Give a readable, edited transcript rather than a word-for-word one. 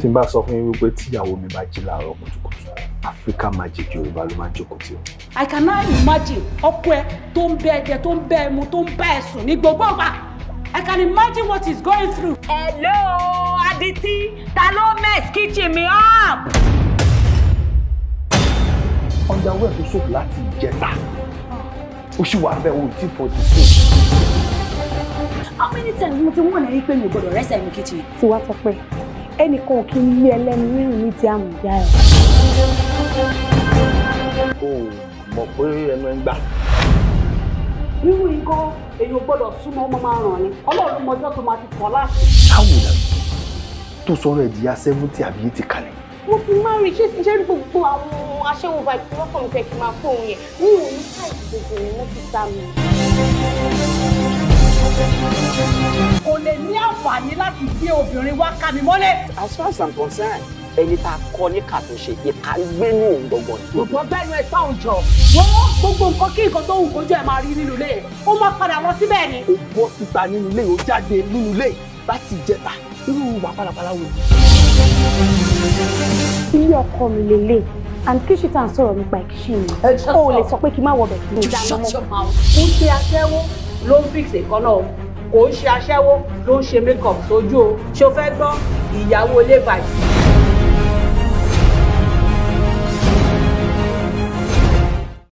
tí n bá sọ fún yín wípé tíyàwó mi bá jí láàárọ̀ kùtùkùtù Africa Magic Yorùbá ló máa ń jókòó tí o. I cannot imagine ọkọ ẹ tó ń bẹ ẹ̀jẹ̀ tó ń bẹ ẹmu tó ń bẹ ẹ̀sùn ní gbogbo ọgbà. I can imagine what he's going through. Hello, Aditi. Ta ló mess kitchen me up? Underwear tó ṣòfò láti ìjẹta. Ó ṣì wà bẹ́ẹ̀ o tí for the soap. How many times mo ti wọ́n náà rí pé mi ò gbọ́dọ̀ rẹ́sẹ̀ mi kitchen? Tí wàá sọ pé ẹnìkan ò kí ń lé ẹlẹ́nu rírun ní ti àmùjá ẹ̀. O mọ̀ pé ẹnu ẹ ń gbà. Nínú ikọ́ èyí ò gbọ́dọ̀ súnmọ́ ọmọ máa ràn ni. Ọlọ́run mọjọ́ tó máa ti fọ́ láti. Táwo la tó sọ̀rọ̀ ẹ̀ di ya 70 àbí 80 kalẹ̀. Mo ti máa rí ṣé rí gbogbo àwọn aṣẹ́wó vibe tí wọ́n kàn fẹ́ kí n máa fóun yẹn. Mi ò ní káìsì gbogbo ni mo ti sá mi. Kò lè ní àǹfààní láti gbé obìnrin wá ká mi mọ́lẹ̀. As far as I'm concerned, ẹni tá a kọ́ ní kàtó ṣe ìka gbénú òun gbọ̀ngàn. Gbogbo bẹ́ẹ̀nu ẹ̀ táwọn jọ. Wọ́n gbogbo nǹkan kí nǹkan tó wù kójú ẹ̀ máa rí nínú ilé yẹn. Ó máa padà lọ síbẹ̀ ni. Ó bọ́ síta nínú ilé, ó jáde nínú ilé láti jẹta. Irú wà pálapàla wo? Ilé ọkọ mi lélẹ̀ and kíṣì tá à ń sọ̀rọ̀ nípa ìkíṣì mi. O ò lè sọ pé kí n má wọbẹ̀ kí n dáná mọ́. Ó ń ṣe aṣẹ́wó ló ń fix ìkan náà. Kò ń ṣe aṣẹ́wó ló ń ṣe make up sójú o. Ṣé o fẹ́ gbọ́ ìyàwó ilé bàjẹ́?